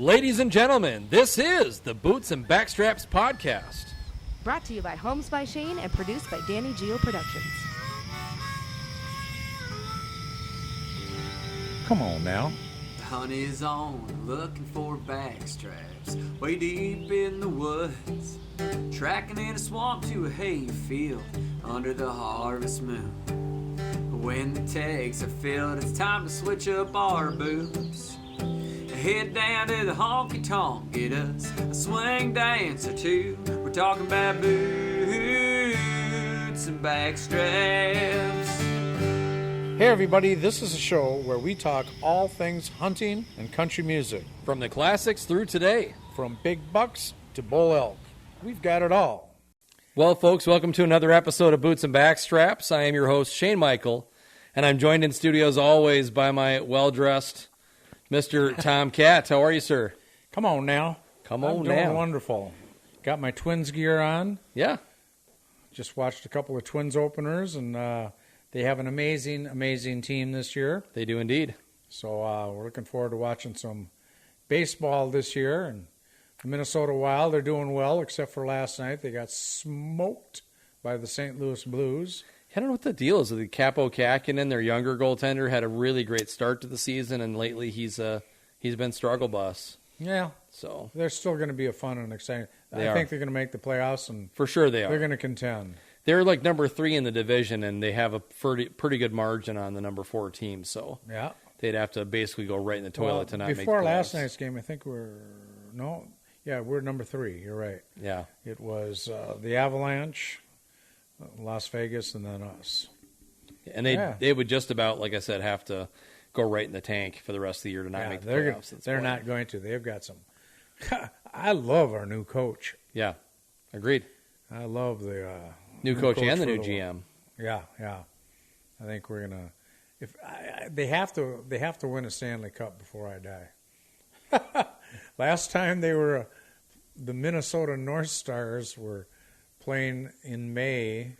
Ladies and gentlemen, this is the Boots and Backstraps podcast. Brought to you by Homes by Shane and produced by Danny Geo Productions. Come on now. The hunt is on, looking for backstraps, way deep in the woods, tracking in a swamp to a hay field under the harvest moon. When the tags are filled, it's time to switch up our boots. Head down to the honky-tonk, get us a swing dance or two. We're talking about boots and backstraps. Hey everybody, this is a show where we talk all things hunting and country music. From the classics through today. From big bucks to bull elk. We've got it all. Well, folks, welcome to another episode of Boots and Backstraps. I am your host, Shane Michael, and I'm joined in studio as always by my well-dressed Mr. Tom Katz. How are you, sir? Come on now. Come on I'm now. doing wonderful. Got my Twins gear on. Yeah. Just watched a couple of Twins openers, and they have an amazing, amazing team this year. They do indeed. So we're looking forward to watching some baseball this year. And the Minnesota Wild, they're doing well, except for last night. They got smoked by the St. Louis Blues. I don't know what the deal is with the Capo Kakinen, their younger goaltender, had a really great start to the season, and lately he's been struggle bus. Yeah. So they're still going to be a fun and exciting. I think they're going to make the playoffs, and for sure they are. They're going to contend. They're like number 3 in the division, and they have a pretty good margin on the number 4 team. So yeah, they'd have to basically go right in the toilet to not make the playoffs. Before last night's game, I think we're number 3. You're right. Yeah, it was the Avalanche, Las Vegas, and then us. And they would just about, like I said, have to go right in the tank for the rest of the year to not make the playoffs. They're not going to. They've got some. I love our new coach. Yeah, agreed. I love the new coach and the new GM. Yeah. I think we're gonna. If they have to win a Stanley Cup before I die. Last time the Minnesota North Stars were playing in May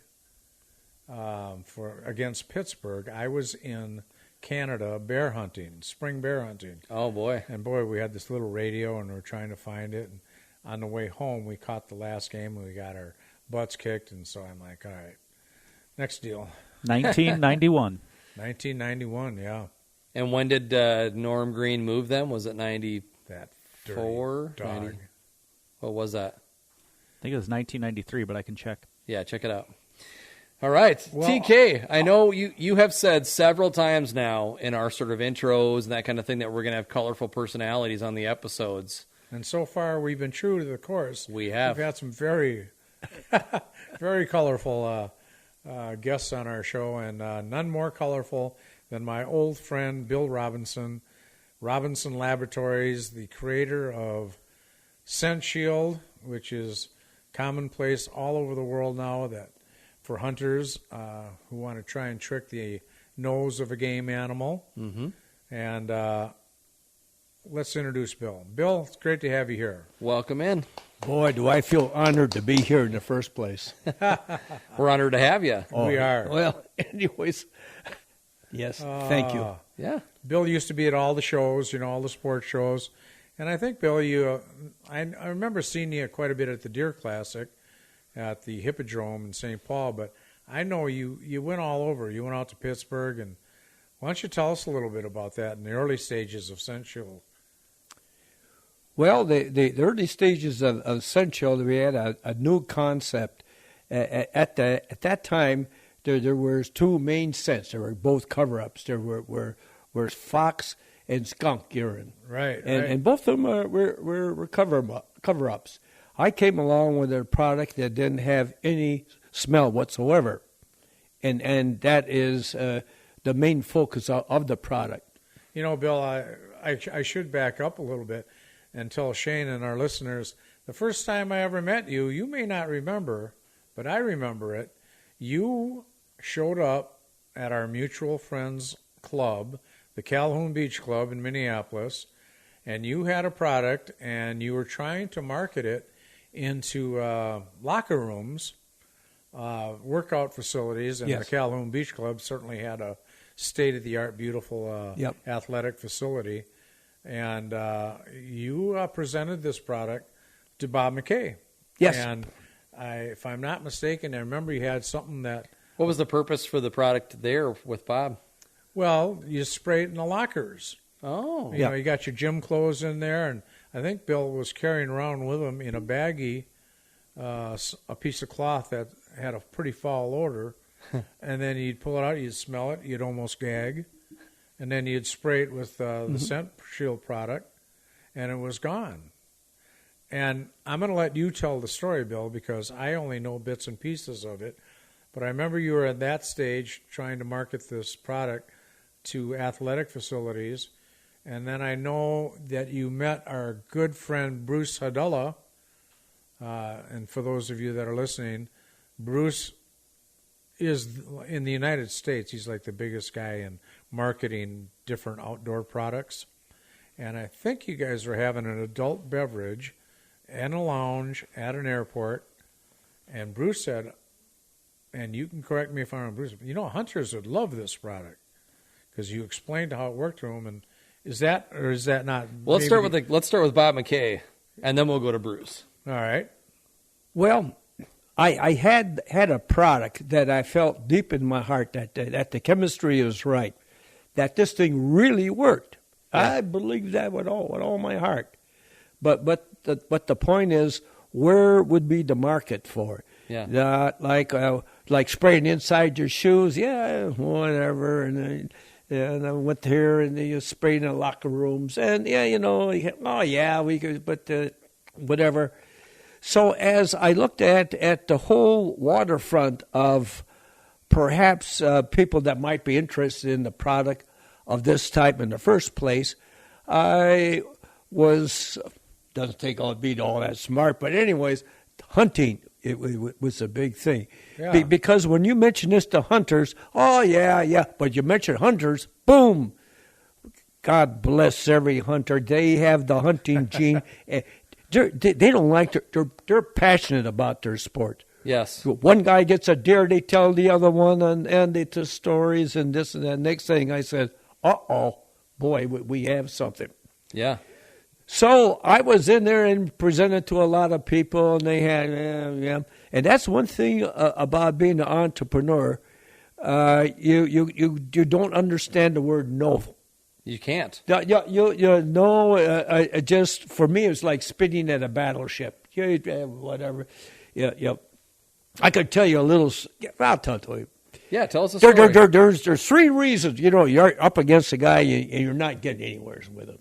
against Pittsburgh. I was in Canada bear hunting, spring bear hunting. Oh boy! And boy, we had this little radio, and we were trying to find it. And on the way home, we caught the last game, and we got our butts kicked. And so I'm like, all right, next deal. 1991. 1991, yeah. And when did Norm Green move them? Was it 94? That dirty dog. What was that? I think it was 1993, but I can check. Yeah, check it out. All right, well, TK, I know you have said several times now in our sort of intros and that kind of thing that we're going to have colorful personalities on the episodes. And so far, we've been true to the course. We have. We've had some very, very colorful guests on our show, and none more colorful than my old friend Bill Robinson, Robinson Laboratories, the creator of Scent Shield, which is commonplace all over the world now that for hunters who want to try and trick the nose of a game animal. Mm-hmm. And let's introduce Bill. Bill, it's great to have you here. Welcome in. Boy, do I feel honored to be here in the first place. We're honored to have you. We are. Well, anyways, yes, thank you. Yeah. Bill used to be at all the shows, all the sports shows. And I think, Bill, I remember seeing you quite a bit at the Deer Classic at the Hippodrome in St. Paul, but I know you went all over. You went out to Pittsburgh, and why don't you tell us a little bit about that in the early stages of Scent Shield? Well, the early stages of Scent Shield, we had a new concept. At that time, there was 2 main scents. There were both cover-ups. There were fox and skunk urine. Right. And both of them were cover-ups. I came along with a product that didn't have any smell whatsoever, and that is the main focus of the product. Bill, I should back up a little bit and tell Shane and our listeners, the first time I ever met you, you may not remember, but I remember it. You showed up at our mutual friends club, the Calhoun Beach Club in Minneapolis, and you had a product, and you were trying to market it into locker rooms, workout facilities, and yes. the Calhoun Beach Club certainly had a state-of-the-art, beautiful yep. athletic facility. And you presented this product to Bob McKay. Yes. And if I'm not mistaken, I remember you had something that, What was the purpose for the product there with Bob? well, you spray it in the lockers. Oh, You know, you got your gym clothes in there, and I think Bill was carrying around with him in a baggie a piece of cloth that had a pretty foul odor. And then you'd pull it out, you'd smell it, you'd almost gag. And then you'd spray it with the scent shield product, and it was gone. And I'm going to let you tell the story, Bill, because I only know bits and pieces of it. But I remember you were at that stage trying to market this product to athletic facilities. And then I know that you met our good friend Bruce Hadella. And for those of you that are listening, Bruce is in the United States. He's like the biggest guy in marketing different outdoor products. And I think you guys were having an adult beverage in a lounge at an airport. And Bruce said, and you can correct me if I'm wrong, Bruce, you know, hunters would love this product because you explained how it worked to them. And is that or is that not? Well, let's start with Bob McKay, and then we'll go to Bruce. All right. Well, I had a product that I felt deep in my heart that the chemistry was right, that this thing really worked. Yeah. I believe that with all my heart. But the point is, where would be the market for it? Yeah. Like spraying inside your shoes, yeah, whatever. And I went here and you sprayed in the locker rooms, and yeah, you know, oh yeah, we could, but whatever. So as I looked at the whole waterfront of perhaps people that might be interested in the product of this type in the first place, I doesn't take all be all that smart, but anyways, hunting it was a big thing. Yeah. Because when you mention this to hunters, oh yeah, but you mention hunters, boom. God bless every hunter. They have the hunting gene. They don't like they're passionate about their sport. Yes. One guy gets a deer, they tell the other one, and they tell stories and this and that. Next thing I said, boy, we have something. Yeah. So I was in there and presented to a lot of people, and they had, and that's one thing about being an entrepreneur. You don't understand the word no. You can't. Just for me, it was like spinning at a battleship. Whatever. Yeah. I could tell you a little. I'll tell you. Yeah, tell us a story. There's three reasons. You know, you're up against a guy and you're not getting anywhere with him.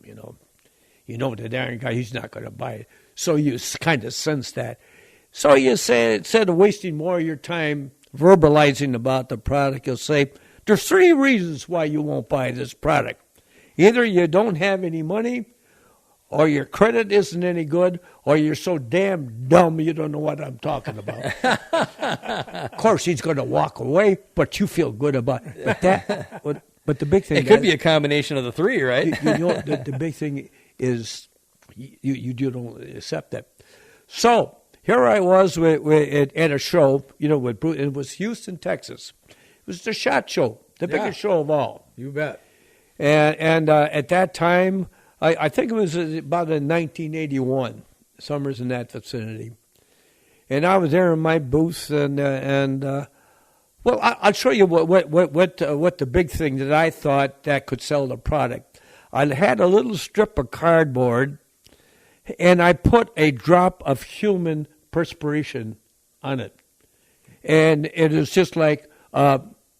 You know the darn guy, he's not going to buy it. So you kind of sense that. So you say, instead of wasting more of your time verbalizing about the product, you'll say, there's three reasons why you won't buy this product. Either you don't have any money, or your credit isn't any good, or you're so damn dumb you don't know what I'm talking about. Of course, he's going to walk away, but you feel good about it. But the big thing... It could be a combination of the three, right? The big thing is you don't accept that. So here I was at a show, with Bruce. It was Houston, Texas. It was the SHOT Show, the biggest show of all. You bet. And at that time, I think it was about in 1981, summers in that vicinity. And I was there in my booth, well, I'll show you what the big thing that I thought that could sell the product. I had a little strip of cardboard, and I put a drop of human perspiration on it. And it is just like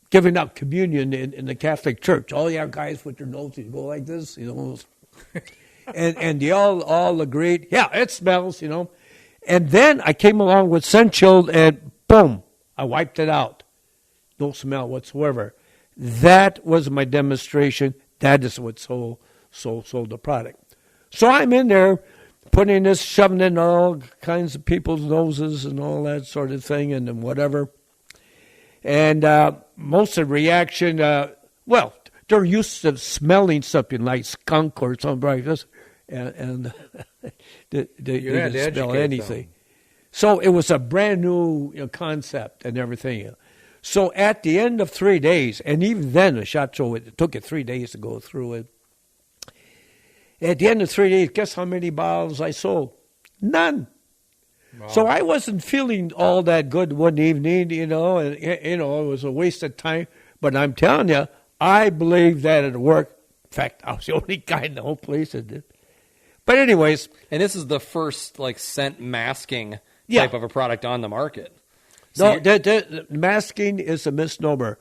giving out communion in the Catholic Church. All you guys with their noses go like this, and they all agreed, yeah, it smells, And then I came along with scent shield, and boom, I wiped it out. No smell whatsoever. That was my demonstration. That is what sold the product. So I'm in there putting this, shoving in all kinds of people's noses and all that sort of thing and whatever. And most of the reaction, they're used to smelling something like skunk or something like this. And they didn't smell anything. Them. So it was a brand new concept and everything. So at the end of 3 days, and even then the SHOT Show, it took it 3 days to go through it. At the end of 3 days, guess how many bottles I sold? None. Wow. So I wasn't feeling all that good one evening, and it was a waste of time. But I'm telling you, I believe that it worked. In fact, I was the only guy in the whole place that did. But anyways, And this is the first scent masking Yeah. type of a product on the market. So no, the masking is a misnomer.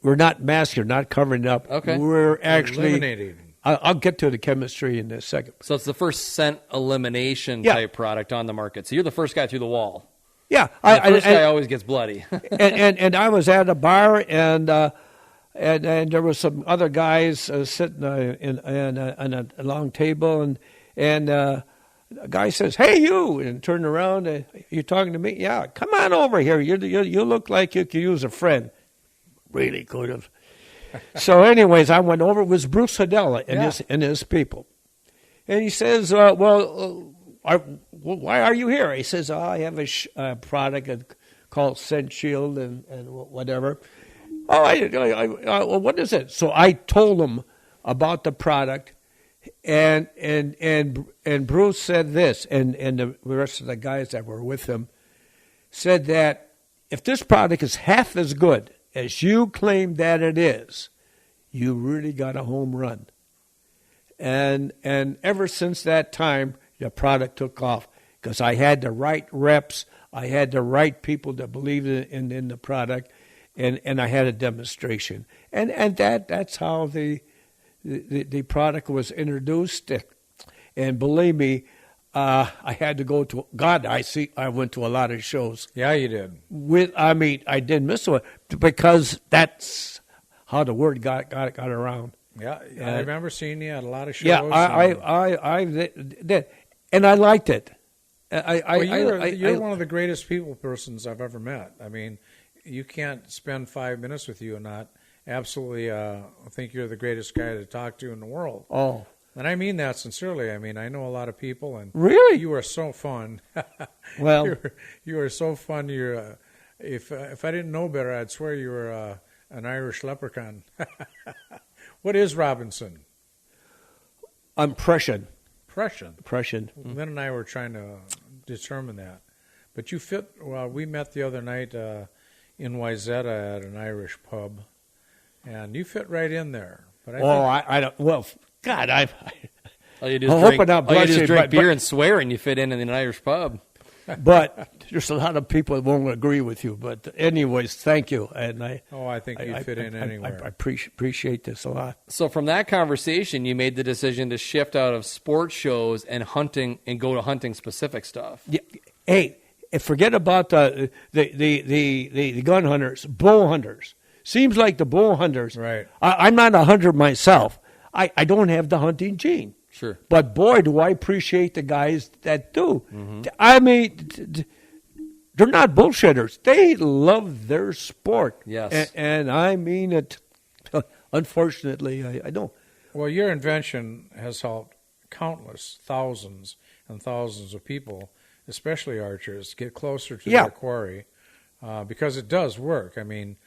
We're not masking, not covering it up. Okay. We're actually. Eliminating. I'll get to the chemistry in a second. So it's the first scent elimination Yeah. type product on the market. So you're the first guy through the wall. Yeah, And the first guy always gets bloody. and I was at a bar and there were some other guys sitting on a long table and a guy says, "Hey, you!" and turned around. You talking to me? Yeah, come on over here. You look like you could use a friend. Really could have. So, anyways, I went over. It was Bruce Hedella and his people, and he says, why are you here? He says, I have a product called Scent Shield and whatever. What is it? So I told him about the product, and Bruce said this, and the rest of the guys that were with him said that if this product is half as good as you claim that it is, you really got a home run. And ever since that time, the product took off because I had the right reps, I had the right people that believed in the product, and I had a demonstration. And that's how the product was introduced. And believe me, I had to go to I went to a lot of shows. Yeah, you did. I didn't miss one because that's how the word got around. Yeah, I remember seeing you at a lot of shows. Yeah, I did, and I liked it. You're one of the greatest people persons I've ever met. I mean, you can't spend 5 minutes with you and not absolutely think you're the greatest guy to talk to in the world. Oh. And I mean that sincerely. I mean, I know a lot of people, and really, you are so fun. Well, you are so fun. You're if I didn't know better, I'd swear you were an Irish leprechaun. What is Robinson? I'm Prussian. Prussian. Mm-hmm. Lynn and I were trying to determine that, but you fit. Well, we met the other night in Wyzetta at an Irish pub, and you fit right in there. But I don't. Well, God, All you do is drink beer but, and swear, and you fit in an Irish pub. But there's a lot of people that won't agree with you. But anyways, thank you. And I think you fit in anywhere. I appreciate this a lot. So from that conversation, you made the decision to shift out of sports shows and hunting and go to hunting specific stuff. Yeah. Hey, forget about the gun hunters, bow hunters. Seems like the bow hunters. Right. I'm not a hunter myself. I don't have the hunting gene. Sure. But boy, do I appreciate the guys that do. Mm-hmm. I mean, they're not bullshitters. They love their sport. Yes. And I mean it. Unfortunately, I don't. Well, your invention has helped countless thousands and thousands of people, especially archers, get closer to their quarry because it does work. I mean,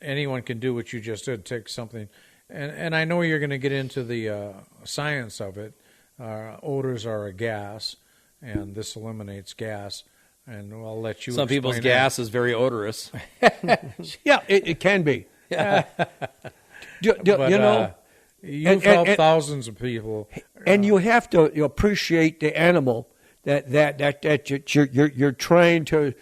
anyone can do what you just did, take something. And I know you're going to get into the science of it. Odors are a gas, and this eliminates gas. And I'll let you Some people's gas is very odorous. Yeah, it can be. Yeah. You've helped thousands of people. And you have to appreciate the animal that you're trying to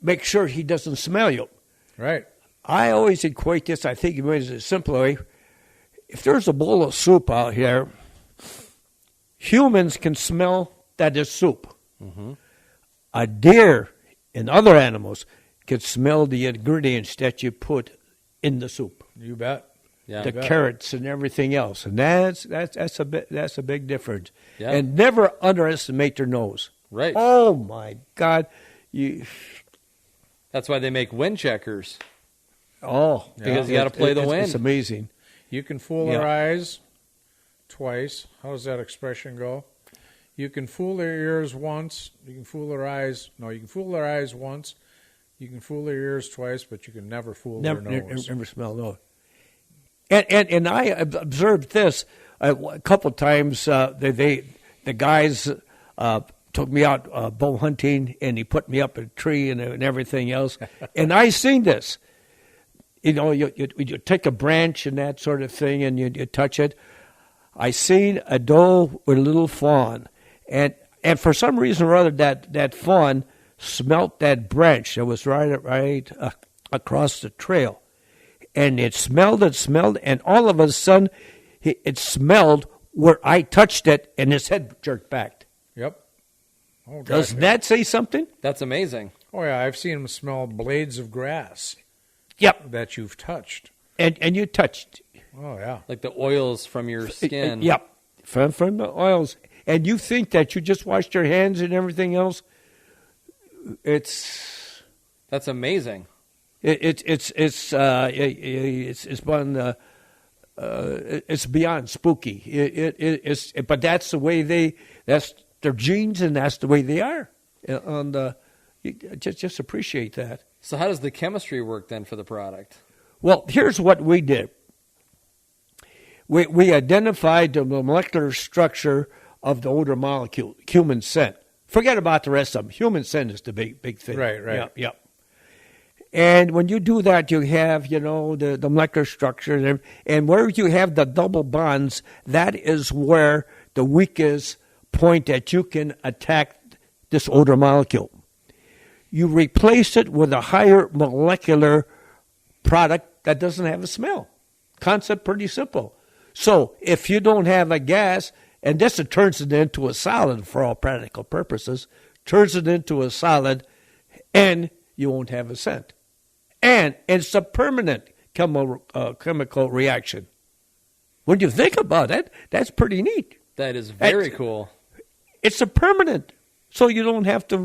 make sure he doesn't smell you. Right. I always equate this, I think it a simpler way. If there's a bowl of soup out here, humans can smell that is soup. Mm-hmm. A deer and other animals can smell the ingredients that you put in the soup. You bet. Yeah. The carrots and everything else. And that's a big difference. Yeah. And never underestimate their nose. Right. Oh, my God. That's why they make wind checkers. Oh, because you got to play the wind. It's amazing. You can fool their eyes twice. How does that expression go? You can fool their ears once. You can fool their eyes. No, you can fool their eyes once. You can fool their ears twice, but you can never fool their nose. Never smell nose. And I observed this. a couple times the guys took me out bow hunting, and he put me up a tree and everything else. And I seen this. You know, you take a branch and that sort of thing, and you touch it. I seen a doe with a little fawn, and for some reason or other, that fawn smelt that branch that was right across the trail, and it smelled, and all of a sudden, it smelled where I touched it, and his head jerked back. Yep. Oh, Doesn't that say something? That's amazing. Oh, yeah, I've seen him smell blades of grass. Yep. That you've touched. And you touched. Oh, yeah. Like the oils from your skin. Yep. From the oils. And you think that you just washed your hands and everything else. That's amazing. It's beyond spooky. But that's the way that's their genes, and that's the way they are. And you just appreciate that. So how does the chemistry work then for the product? Well, here's what we did. We identified the molecular structure of the odor molecule, human scent. Forget about the rest of them. Human scent is the big thing. Right. Yep. And when you do that, you have, the molecular structure. And where you have the double bonds, that is where the weakest point that you can attack this odor molecule. You replace it with a higher molecular product that doesn't have a smell. Concept pretty simple. So if you don't have a gas, and this it turns it into a solid for all practical purposes, turns it into a solid, and you won't have a scent. And it's a permanent chemical reaction. When you think about it, that's pretty neat. That is very cool. It's a permanent, so you don't have to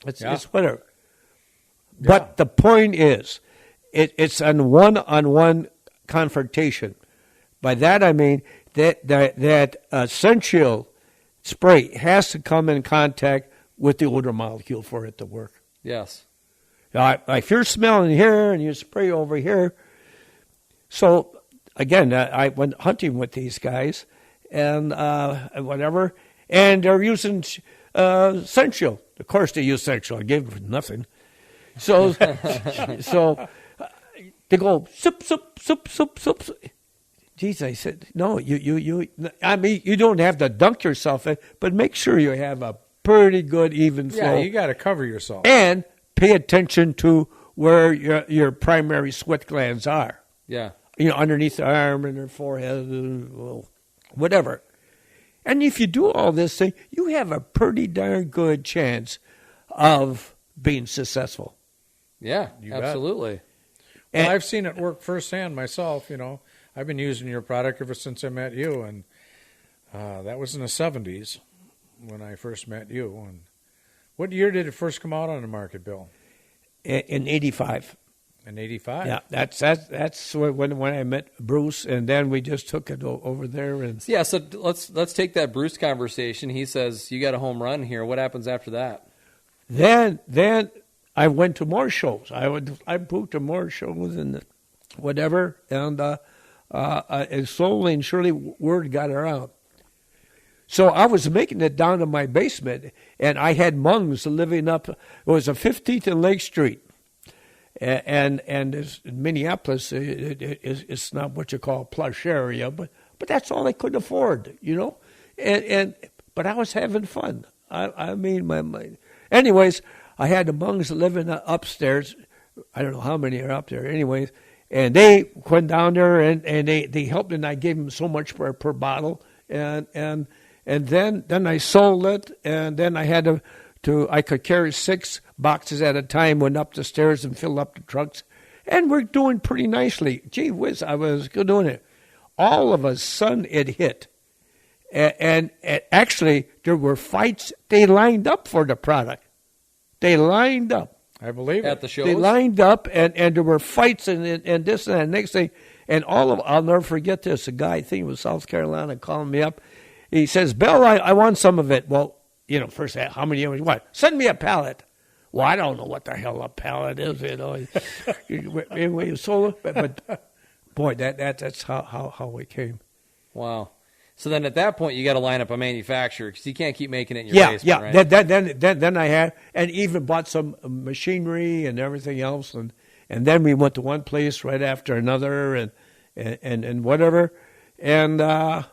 it's whatever. Yeah. But the point is, it's an one-on-one confrontation. By that I mean that essential spray has to come in contact with the odor molecule for it to work. Yes. If you're smelling here and you spray over here, so again, I went hunting with these guys and whatever, and they're using Essential. Of course they use Essential. I gave them nothing. So they go, sup, sup, sup, sup, sup. Geez, I said, no, you don't have to dunk yourself in, but make sure you have a pretty good even flow. Yeah, you got to cover yourself. And pay attention to where your primary sweat glands are. Yeah. Underneath the arm and their forehead, whatever. And if you do all this thing, you have a pretty darn good chance of being successful. Yeah, absolutely. Well, I've seen it work firsthand myself. I've been using your product ever since I met you, and that was in the 70s when I first met you. And what year did it first come out on the market, Bill? In 85. In 85? Yeah, that's when I met Bruce, and then we just took it over there. And yeah, so let's take that Bruce conversation. He says, you got a home run here. What happens after that? Then I went to more shows. I moved to more shows and whatever, and slowly and surely word got around. So I was making it down to my basement, and I had monks living up. It was a 15th and Lake Street, and in Minneapolis, it's not what you call a plush area, but that's all I could afford, but I was having fun. I mean, anyways, I had the monks living upstairs. I don't know how many are up there, anyways, and they went down there and they helped, and I gave them so much per bottle, and then I sold it, and then I had I could carry 6 boxes at a time, went up the stairs and filled up the trucks, and we're doing pretty nicely. Gee whiz, I was doing it. All of a sudden it hit, and actually there were fights. They lined up for the product. They lined up. I believe at the shows. They lined up, and there were fights and this and that. Next thing, and I'll never forget this. A guy, I think it was South Carolina, calling me up. He says, Bill, I want some of it. Well, first, how many? What? Send me a pallet. Well, I don't know what the hell a pallet is. Anyway, sold it. But boy, that's how it came. Wow. So then at that point, you got to line up a manufacturer because you can't keep making it in your basement, right? Then I had, and even bought some machinery and everything else, and then we went to one place right after another, and whatever, and to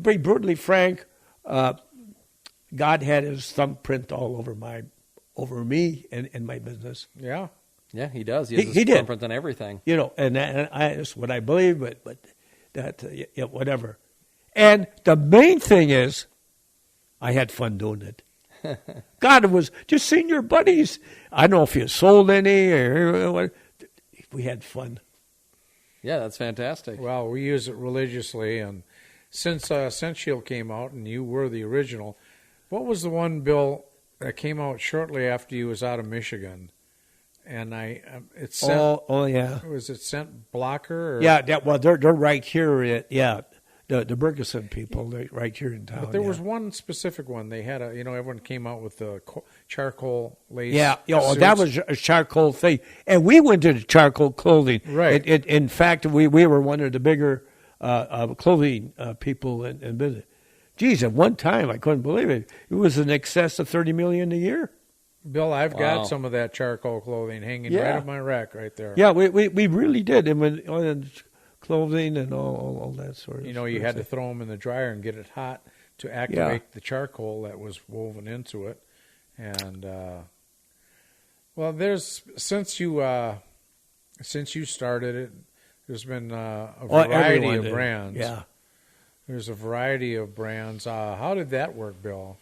be brutally frank, God had His thumbprint all over me and my business. Yeah. Yeah, He does. He has He his did. thumbprint on everything. And that's what I believe, but that whatever. And the main thing is, I had fun doing it. God, it was just seeing your buddies. I don't know if you sold any or what. We had fun. Yeah, that's fantastic. Well, we use it religiously, and since Shield came out and you were the original, what was the one, Bill, that came out shortly after you was out of Michigan? And it's Scent. Oh yeah. Was it Scent Blocker? Or? Yeah, they're right here. The Bergeson people, they're right here in town. But there was one specific one. They had everyone came out with the charcoal lace. Yeah, suits. that was a charcoal thing, and we went to the charcoal clothing. Right. In fact, we were one of the bigger clothing people in business. Geez, at one time I couldn't believe it. It was in excess of $30 million a year. Bill, I've Wow. got some of that charcoal clothing hanging right on my rack right there. Yeah, we really did. And clothing and all that sort of stuff. You had to throw them in the dryer and get it hot to activate the charcoal that was woven into it. And since you started it, there's been a variety of brands. Yeah. There's a variety of brands. How did that work, Bill?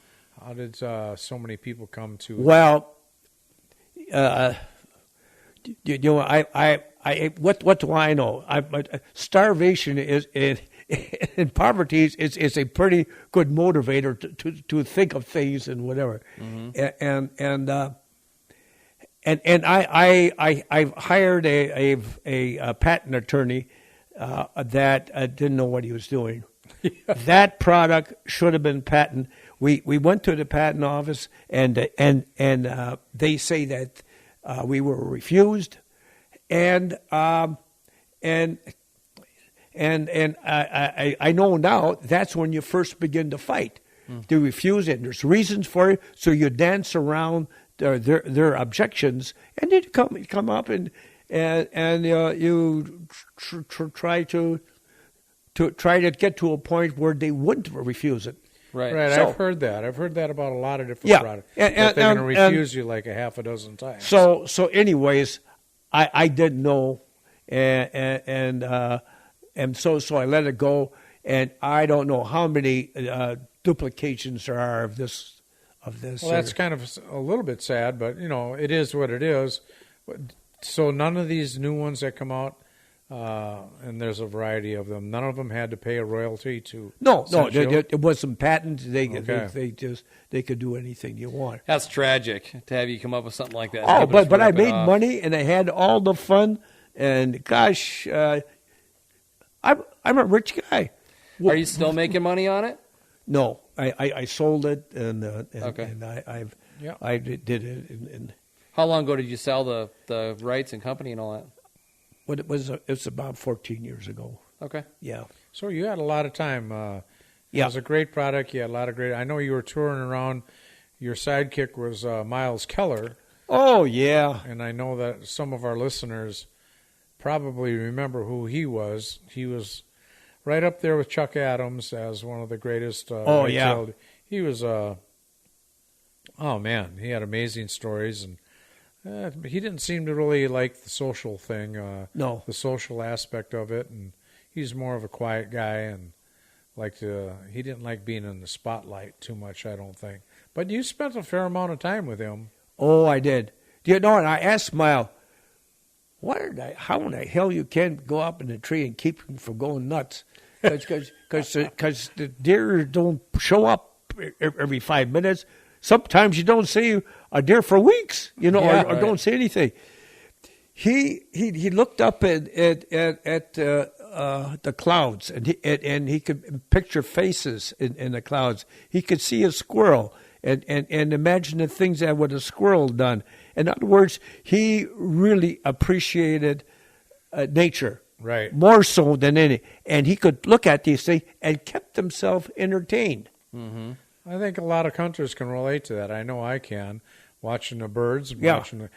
How did so many people come to? Well, what do I know? Starvation is and poverty is a pretty good motivator to think of things and whatever. Mm-hmm. And I've hired a patent attorney that didn't know what he was doing. That product should have been patent. We went to the patent office and they say that we were refused, and I know now that's when you first begin to fight. They refuse it. And there's reasons for it, so you dance around their objections, and they come up and you try to get to a point where they wouldn't refuse it. Right. So, I've heard that. I've heard that about a lot of different products. That they're going to refuse you like a half a dozen times. So anyways, I didn't know, and so I let it go, and I don't know how many duplications there are of this. Well, that's kind of a little bit sad, but it is what it is. So none of these new ones that come out. And there's a variety of them. None of them had to pay a royalty to. No, it wasn't patent. They could do anything you want. That's tragic to have you come up with something like that. Oh, but I made money and I had all the fun. And gosh, I'm a rich guy. Are you still making money on it? No, I sold it and Okay. and I did it. And How long ago did you sell the rights and company and all that? But it's about 14 years ago. Okay. Yeah. So you had a lot of time. It Yeah. was a great product. You had a lot of great. I know you were touring around. Your sidekick was Miles Keller, Oh yeah. and I know that some of our listeners probably remember who he was. He was right up there with Chuck Adams as one of the greatest. Oh, yeah. retail- He was. Oh man, he had amazing stories, and he didn't seem to really like the social thing. No. The social aspect of it, and he's more of a quiet guy, and he didn't like being in the spotlight too much, I don't think. But you spent a fair amount of time with him. Oh, I did. And I asked Smile, how in the hell you can go up in the tree and keep him from going nuts? Because the deer don't show up every 5 minutes. Sometimes you don't see a deer for weeks, or don't see anything. He looked up at the clouds, and he could picture faces in the clouds. He could see a squirrel and imagine the things that would a squirrel done. In other words, he really appreciated nature. Right. more so than any. And he could look at these things and kept himself entertained. I think a lot of hunters can relate to that. I know I can. Watching the birds, and Yeah. watching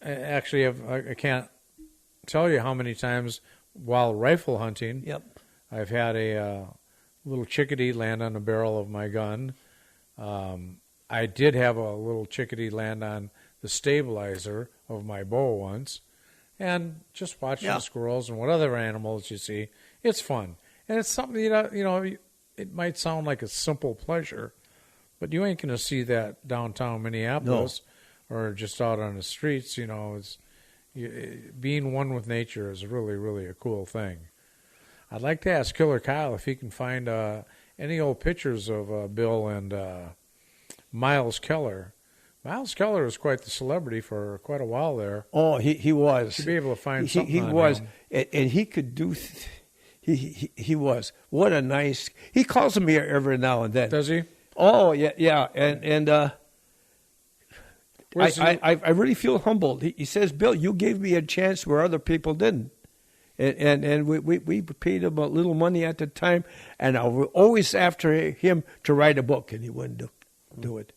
actually, I can't tell you how many times while rifle hunting, Yep. I've had a little chickadee land on the barrel of my gun. I did have a little chickadee land on the stabilizer of my bow once, and just watching Yeah. the squirrels and what other animals you see, it's fun, and it's something it might sound like a simple pleasure, but you ain't going to see that downtown Minneapolis or just out on the streets. Being one with nature is really, really a cool thing. I'd like to ask Killer Kyle if he can find any old pictures of Bill and Miles Keller. Miles Keller was quite the celebrity for quite a while there. Oh, he was. Should be able to find He something on was, him. and he could do. He was. What a nice. He calls me every now and then. Does he? Oh yeah, and Where's he- I really feel humbled. He says, Bill, you gave me a chance where other people didn't. And we paid him a little money at the time, and I was always after him to write a book, and he wouldn't do it.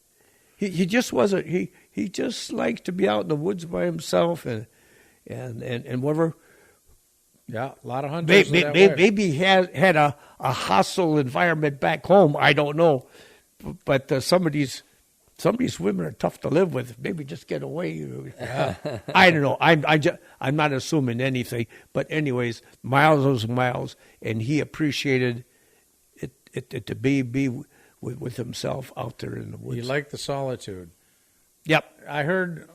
He just wasn't. He just likes to be out in the woods by himself, and whatever. Yeah, a lot of hunters are that way. Maybe he had a hostile environment back home. I don't know, but some of these women are tough to live with. Maybe just get away. I don't know. I'm not assuming anything. But anyways, Miles was Miles, and he appreciated it to be with himself out there in the woods. You like the solitude. Yep. I heard.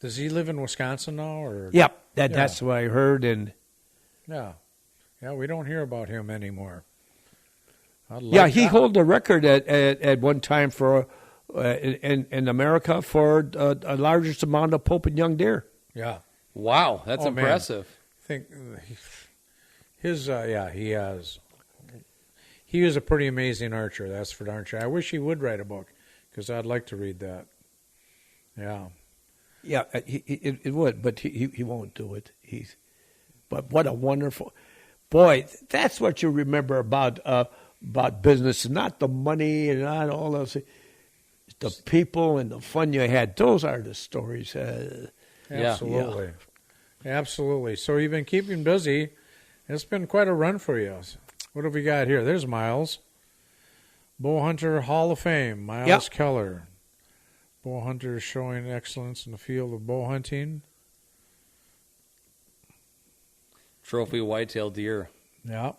Does he live in Wisconsin now? Or Yep. That's what I heard. And yeah, we don't hear about him anymore. he held the record at one time for in America for the largest amount of Pope and young deer. Yeah. Wow, that's Oh, man. impressive. I think his he has. He was a pretty amazing archer. That's for darn sure. I wish he would write a book because I'd like to read that. Yeah. Yeah, it would, but he won't do it. But what a wonderful boy! That's what you remember about business, not the money and not all those. The people and the fun you had. Those are the stories. Absolutely. Absolutely. So you've been keeping busy. It's been quite a run for you. What have we got here? There's Miles. Bowhunter Hall of Fame, Miles Keller. Bowhunter showing excellence in the field of bow hunting. Trophy whitetail deer. Yeah.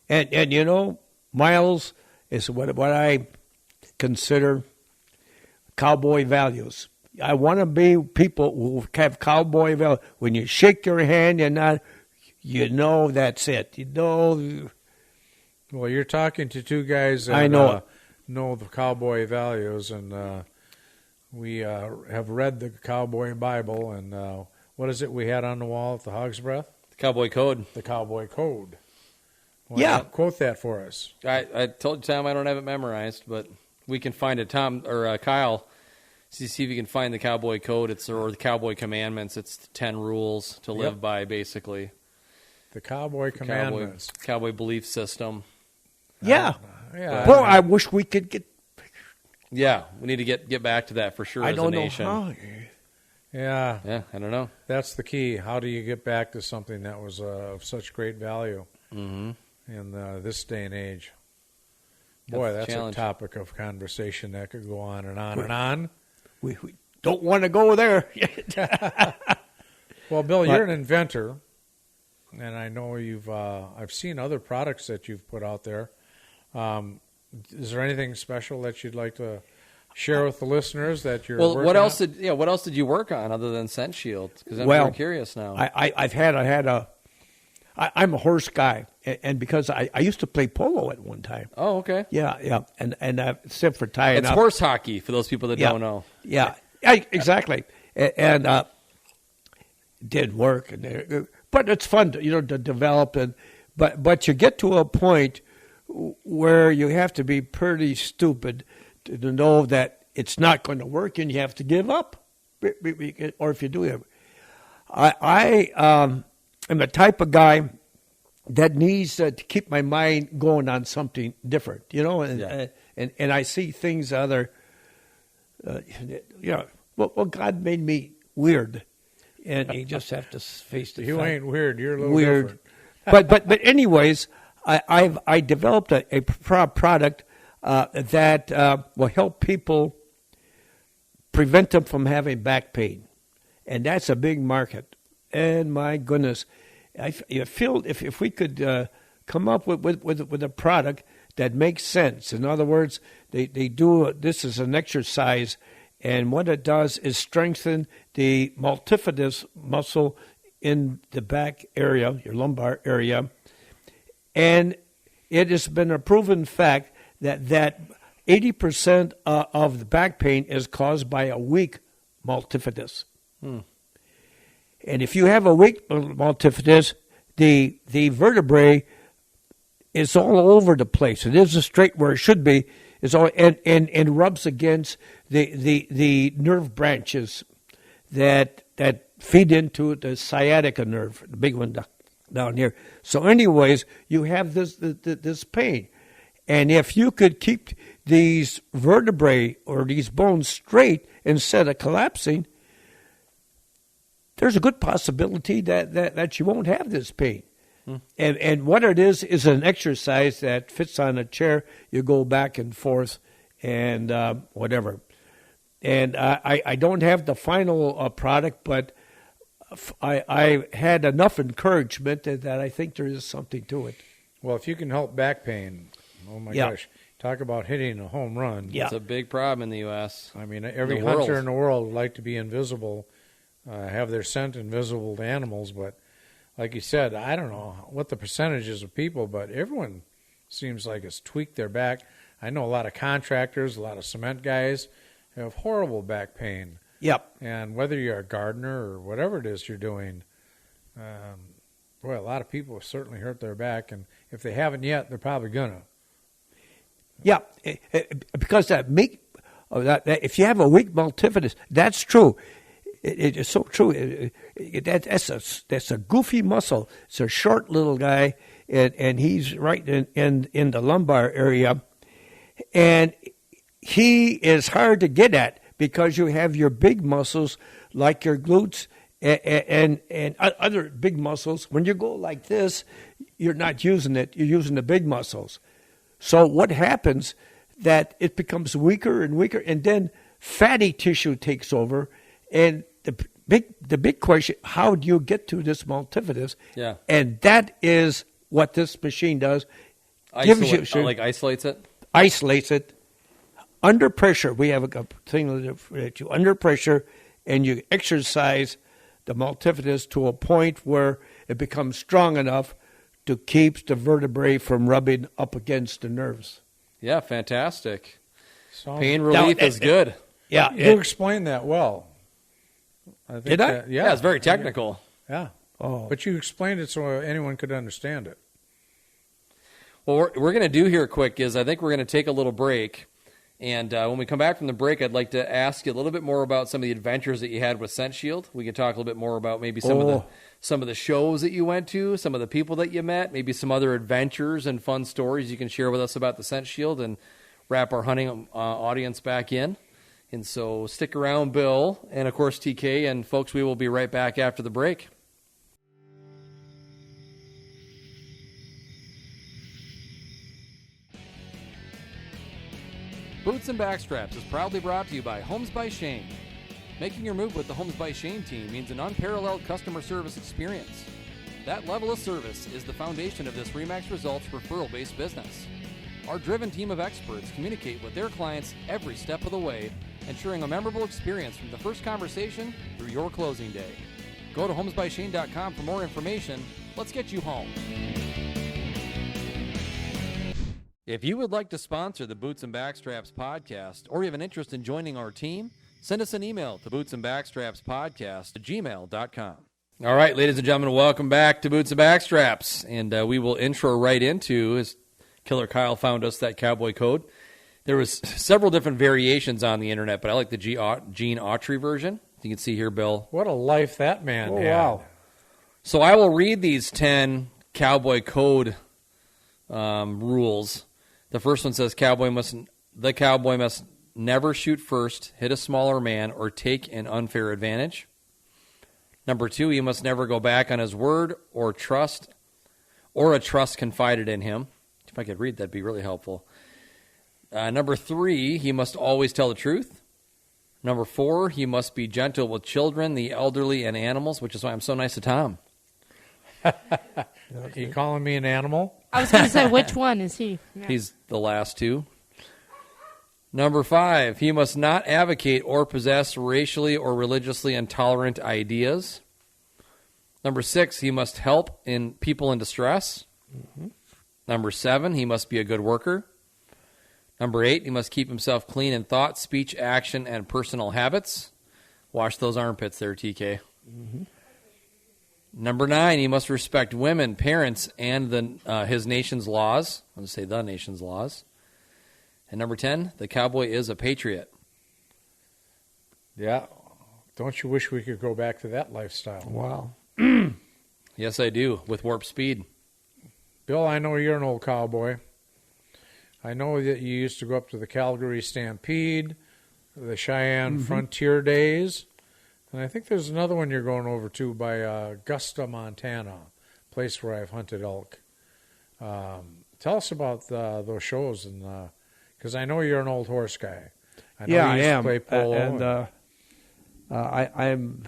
And Miles is what I consider cowboy values. I want to be people who have cowboy values. When you shake their hand, that's it. Well, you're talking to two guys that I know know the cowboy values, and we have read the Cowboy Bible, and what is it we had on the wall at the Hog's Breath? The Cowboy Code. The Cowboy Code. Quote that for us. I told you, Tom, I don't have it memorized, but we can find it. Tom or Kyle, see if you can find the Cowboy Code. Or the Cowboy Commandments. It's the 10 rules to live by, basically. The Cowboy Commandments. Cowboy belief system. Yeah. Yeah. Boy, I wish we could get. Yeah, we need to get back to that for sure. I as don't a know nation. how. Yeah. I don't know. That's the key. How do you get back to something that was of such great value Mm-hmm. in this day and age? Boy, That's that's the a challenge. topic of conversation that could go on and on and on. We don't want to go there. Well, Bill, you're an inventor, and I know I've seen other products that you've put out there. Is there anything special that you'd like to share with the listeners that you're Well, working what else on? what else did you work on other than scent shield? Because I'm Well, very curious now. I'm a horse guy, and because I used to play polo at one time. Oh, okay. Yeah, and except for tying It's up. horse hockey for those people that Yeah. don't know. Yeah, exactly. And did work, but it's fun to develop, but you get to a point where you have to be pretty stupid to know that it's not going to work, and you have to give up, or if you do, I'm the type of guy that needs to keep my mind going on something different, and I see things other, well, God made me weird, and you just have to face the You fact. ain't weird. You're a little Weird. different. but anyways, I developed a product that will help people prevent them from having back pain, and that's a big market. And my goodness, I feel if we could come up with a product that makes sense. In other words, they do this as an exercise, and what it does is strengthen the multifidus muscle in the back area, your lumbar area, and it has been a proven fact that 80% of the back pain is caused by a weak multifidus. And if you have a weak multifidus, the vertebrae is all over the place. It isn't straight where it should be. It's all and rubs against the nerve branches that feed into the sciatica nerve, the big one down here. So, anyways, you have this pain, and if you could keep these vertebrae or these bones straight instead of collapsing, there's a good possibility that you won't have this pain. And what it is an exercise that fits on a chair. You go back and forth and whatever. And I don't have the final product, but I had enough encouragement that I think there is something to it. Well, if you can help back pain, oh my gosh, talk about hitting a home run. Yeah. It's a big problem in the U.S. I mean, every The hunter world. in the world would like to be invisible, have their scent invisible to animals, but like you said, I don't know what the percentages of people, but everyone seems like it's tweaked their back. I know a lot of contractors, a lot of cement guys have horrible back pain. Yep. And whether you're a gardener or whatever it is you're doing, boy, a lot of people have certainly hurt their back, and if they haven't yet, they're probably gonna. Yeah, because if you have a weak multifidus, that's true. It is so true. That's a goofy muscle. It's a short little guy, and he's right in the lumbar area, and he is hard to get at because you have your big muscles like your glutes and other big muscles. When you go like this, you're not using it. You're using the big muscles. So what happens that it becomes weaker and weaker, and then fatty tissue takes over, and the big question: how do you get to this multifidus? Yeah. And that is what this machine does. Isolates it. Isolates it under pressure. We have a thing that you under pressure, and you exercise the multifidus to a point where it becomes strong enough to keep the vertebrae from rubbing up against the nerves. Yeah, fantastic. So, Pain relief is good. Yeah, you explained that well. I think Did I? that- Yeah, it's very technical. Yeah. Oh. But you explained it so anyone could understand it. Well, what we're going to do here quick is I think we're going to take a little break. And when we come back from the break, I'd like to ask you a little bit more about some of the adventures that you had with Scent Shield. We can talk a little bit more about maybe some of the shows that you went to, some of the people that you met, maybe some other adventures and fun stories you can share with us about the Scent Shield, and wrap our hunting audience back in. And so stick around, Bill, and of course TK, and folks, we will be right back after the break. Boots and Backstraps is proudly brought to you by Homes by Shane. Making your move with the Homes by Shane team means an unparalleled customer service experience. That level of service is the foundation of this RE/MAX Results referral-based business. Our driven team of experts communicate with their clients every step of the way, ensuring a memorable experience from the first conversation through your closing day. Go to homesbyshane.com for more information. Let's get you home. If you would like to sponsor the Boots and Backstraps podcast, or you have an interest in joining our team, send us an email to bootsandbackstrapspodcast@gmail.com. All right, ladies and gentlemen, welcome back to Boots and Backstraps. And we will intro right into, as Killer Kyle found us that cowboy code. There was several different variations on the internet, but I like the Gene Autry version. You can see here, Bill. What a life that man had. Wow. So I will read these 10 cowboy code rules. The first one says the cowboy must never shoot first, hit a smaller man, or take an unfair advantage. Number 2, he must never go back on his word or a trust confided in him. If I could read, that'd be really helpful. Number 3, he must always tell the truth. Number 4, he must be gentle with children, the elderly, and animals, which is why I'm so nice to Tom. You calling me an animal? I was going to say, which one is he? Yeah. He's the last 2. Number 5, he must not advocate or possess racially or religiously intolerant ideas. Number 6, he must help in people in distress. Mm-hmm. Number 7, he must be a good worker. Number 8, he must keep himself clean in thought, speech, action, and personal habits. Wash those armpits there, TK. Mm-hmm. Number 9, he must respect women, parents, and his nation's laws. I'm going to say the nation's laws. And number 10, the cowboy is a patriot. Yeah. Don't you wish we could go back to that lifestyle? Wow. Yes, I do, with warp speed. Bill, I know you're an old cowboy. I know that you used to go up to the Calgary Stampede, the Cheyenne Frontier Days, and I think there's another one you're going over to by Augusta, Montana, place where I've hunted elk. Tell us about those shows, and because I know you're an old horse guy. I know Yeah, you I used to am. play polo. I'm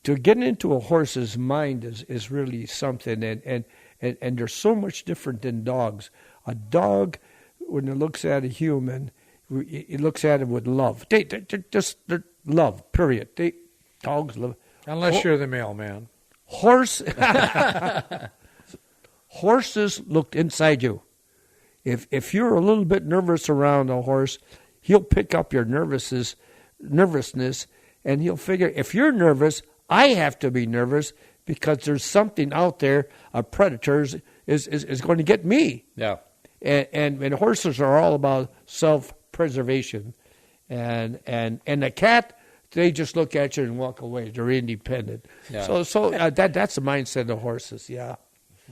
to get into a horse's mind is really something, and they're so much different than dogs. A dog, when it looks at a human, it looks at him with love. They're love, period. Dogs love. Unless you're the mailman. Horses look inside you. If you're a little bit nervous around a horse, he'll pick up your nervousness, and he'll figure, if you're nervous, I have to be nervous because there's something out there, a predator is going to get me. Yeah. And horses are all about self-preservation. And the cat, they just look at you and walk away. They're independent. Yeah. So that's the mindset of horses, yeah.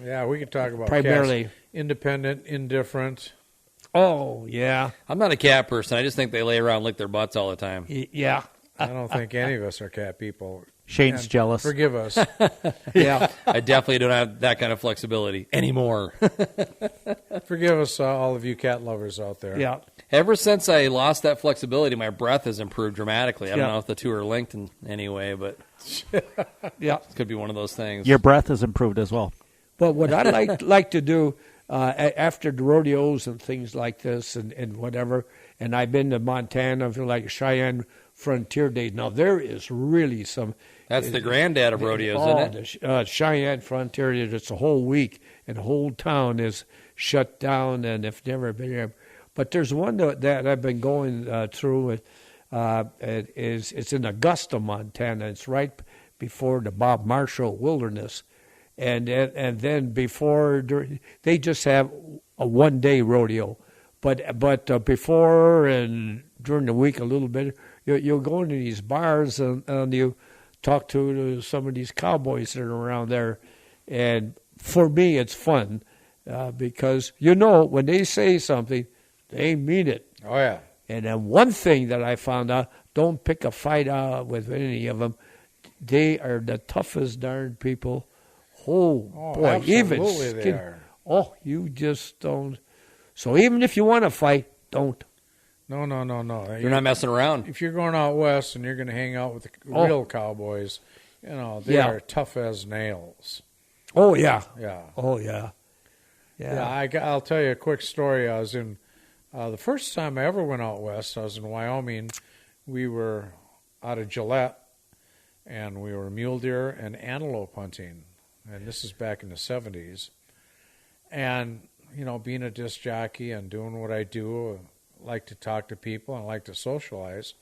Yeah, we could talk about Primarily. cats. Independent, indifferent. Oh, yeah. I'm not a cat person. I just think they lay around and lick their butts all the time. Yeah. I don't think any of us are cat people. Shane's And jealous. Forgive us. Yeah. I definitely don't have that kind of flexibility anymore. Forgive us, all of you cat lovers out there. Yeah. Ever since I lost that flexibility, my breath has improved dramatically. I don't Yeah. know if the two are linked in any way, but Yeah. it could be one of those things. Your breath has improved as well. But what I like to do after the rodeos and things like this and whatever, and I've been to Montana for like Cheyenne Frontier Days. Now, there is really some... That's the granddad of rodeos, isn't it? The Cheyenne Frontier, it's a whole week, and the whole town is shut down, and if never been there. But there's one that I've been going through. It's in Augusta, Montana. It's right before the Bob Marshall Wilderness. And then they just have a one-day rodeo. But before and during the week a little bit, you'll go into these bars and you talk to some of these cowboys that are around there. And for me, it's fun because, when they say something, they mean it. Oh, yeah. And then one thing that I found out, don't pick a fight out with any of them. They are the toughest darn people. Oh boy, even absolutely they skin. are. Oh, you just don't. So even if you want to fight, don't. No. You're not messing around. If you're going out west and you're going to hang out with the real cowboys, they Yeah. are tough as nails. Oh yeah. Yeah. Oh yeah. Yeah, I'll tell you a quick story. I was in, the first time I ever went out west, I was in Wyoming. We were out of Gillette, and we were mule deer and antelope hunting. And this is back in the 70s. And, being a disc jockey and doing what I do, I like to talk to people and I like to socialize.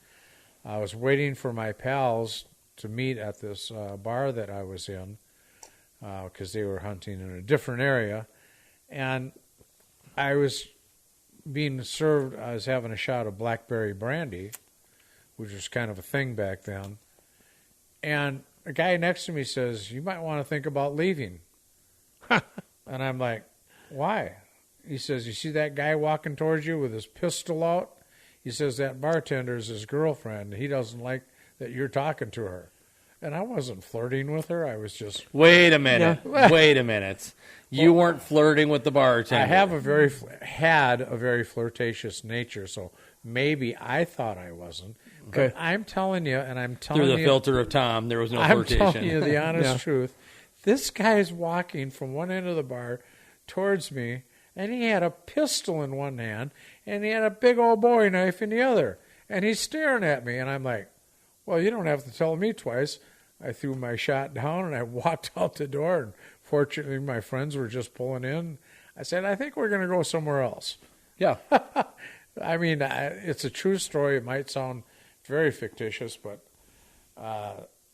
I was waiting for my pals to meet at this bar that I was in because they were hunting in a different area. And I was being served, I was having a shot of blackberry brandy, which was kind of a thing back then. And a guy next to me says, "You might want to think about leaving." And I'm like, "Why?" He says, "You see that guy walking towards you with his pistol out?" He says, "That bartender's his girlfriend. He doesn't like that you're talking to her." And I wasn't flirting with her. I was just... Wait a minute. Wait a minute. You weren't flirting with the bartender. I have had a very flirtatious nature, so maybe I thought I wasn't. Okay. But I'm telling you, and I'm telling Through you... the filter of Tom, there was no I'm flirtation. telling you the honest truth. This guy's walking from one end of the bar towards me, and he had a pistol in one hand, and he had a big old Bowie knife in the other. And he's staring at me, and I'm like, "Well, you don't have to tell me twice." I threw my shot down, and I walked out the door, and fortunately my friends were just pulling in. I said, "I think we're going to go somewhere else." Yeah. I mean, it's a true story. It might sound very fictitious, but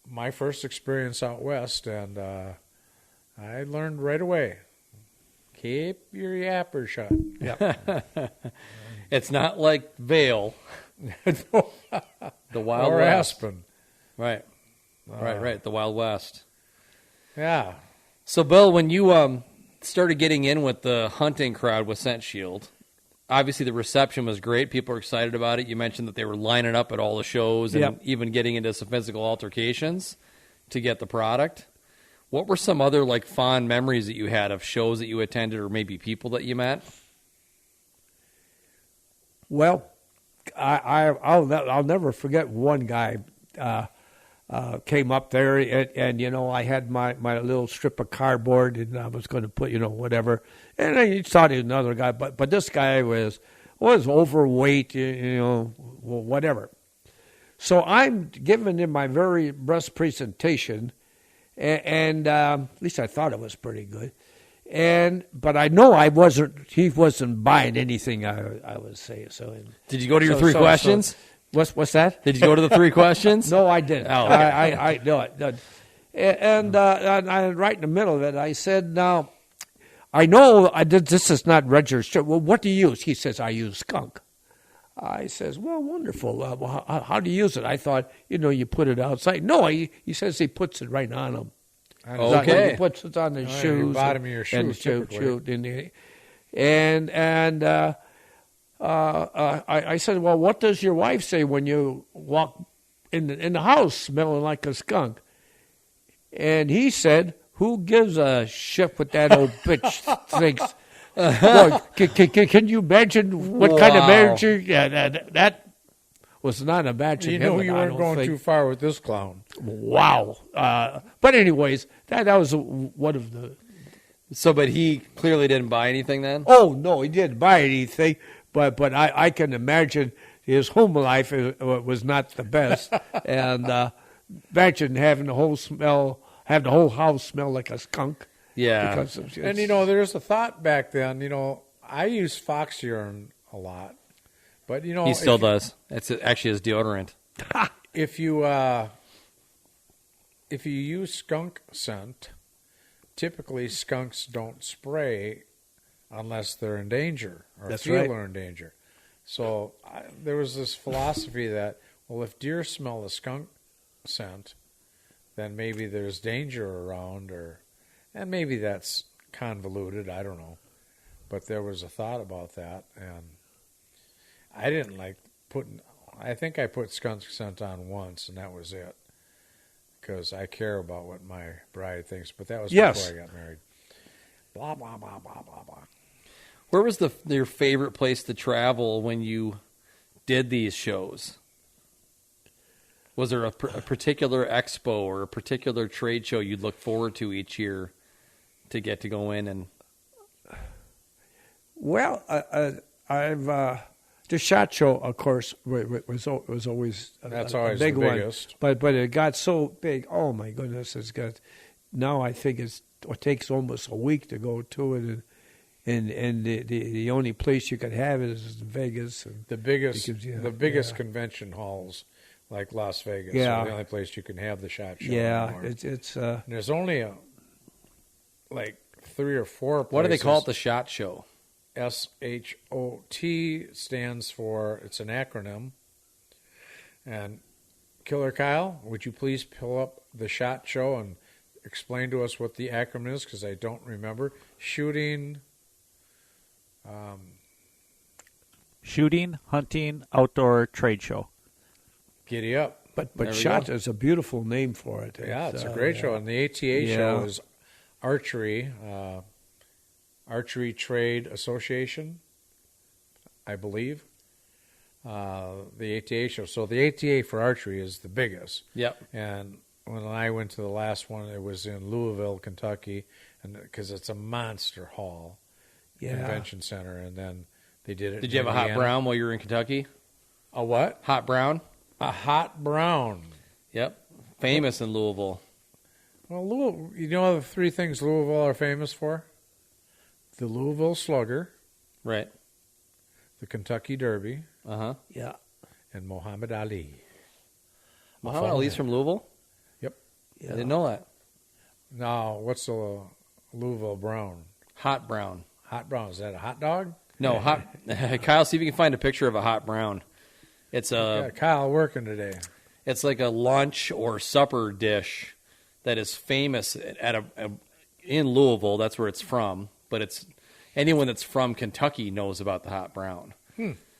my first experience out west, and I learned right away, keep your yapper shut. Yep. It's not like Vale. The Wild Or West. Aspen. Right. Right. The Wild West. Yeah. So, Bill, when you started getting in with the hunting crowd with Scent Shield, obviously the reception was great. People were excited about it. You mentioned that they were lining up at all the shows and even getting into some physical altercations to get the product. What were some other like fond memories that you had of shows that you attended or maybe people that you met? Well, I'll never forget one guy came up there, and you know, I had my little strip of cardboard, and I was going to put, you know, whatever, and I thought he was another guy, but this guy was overweight, you know, whatever. So I'm giving him my very best presentation, and at least I thought it was pretty good. But I know he wasn't buying anything I was saying. So did you go to your three questions? What's that? Did you go to the three questions? No, I didn't. Oh, okay. I no. And I right in the middle of it, I said, "Now, I know this is not registered. Well, what do you use?" He says, "I use skunk." I says, "Well, wonderful. How do you use it?" I thought, you know, you put it outside. No, he says he puts it right on him. Okay. He puts it on his shoes. The bottom of your shoes, typically. I said, "Well, what does your wife say when you walk in the house smelling like a skunk?" And he said, "Who gives a shit what that old bitch thinks?" Well, can you imagine what kind of marriage? Yeah, that was not a match. You knew you weren't going too far with this clown. Wow. But anyways, that was one of the... So, but he clearly didn't buy anything then? Oh, no, he didn't buy anything. But I can imagine his home life was not the best. And imagine having the whole house smell like a skunk. Yeah. And, you know, there's a thought back then, you know, I use fox urine a lot. But, you know, he still does. It's actually his deodorant. If you use skunk scent, typically skunks don't spray unless they're in danger or That's feel right. they're in danger. So there was this philosophy that, well, if deer smell the skunk scent, then maybe there's danger around, and maybe that's convoluted. I don't know, but there was a thought about that, and I didn't like putting. I think I put skunk scent on once, and that was it, because I care about what my bride thinks. But that was before I got married. Blah blah blah blah blah blah. Where was your favorite place to travel when you did these shows? Was there a particular expo or a particular trade show you'd look forward to each year to get to go in and? Well, I've the SHOT Show, of course, was always That's a always big the one. biggest. But it got so big. Oh my goodness! It's got now. I think it takes almost a week to go to it, and the only place you can have it is in Vegas. And The biggest yeah. convention halls, like Las Vegas, Yeah. are the only place you can have the SHOT Show. Yeah, anymore. it's And there's only like 3 or 4 places. What do they call it? The SHOT Show. SHOT stands for, it's an acronym, and Killer Kyle, would you please pull up the SHOT Show and explain to us what the acronym is, because I don't remember. Shooting, Shooting, hunting, outdoor trade show. giddy up. There we But SHOT go. is a beautiful name for it. Yeah, it's a great show. And the ATA show is archery, Archery Trade Association, I believe. The ATA show. So the ATA for archery is the biggest. Yep. And when I went to the last one, it was in Louisville, Kentucky, and because it's a monster hall, convention center. And then they did it. Did you have a hot brown while you were in Kentucky? A what? Hot brown? A hot brown. Yep. Famous in Louisville. Well, Louisville, you know the three things Louisville are famous for? The Louisville Slugger, Right. the Kentucky Derby, Uh-huh. Yeah. and Muhammad Ali. Muhammad Ali's from Louisville? Yep. I didn't know that. Now, what's the Louisville Brown? Hot brown. Hot brown. Is that a hot dog? No, hot. Kyle, see if you can find a picture of a hot brown. It's Yeah, Kyle working today. It's like a lunch or supper dish that is famous at in Louisville. That's where it's from. But it's anyone that's from Kentucky knows about the hot brown.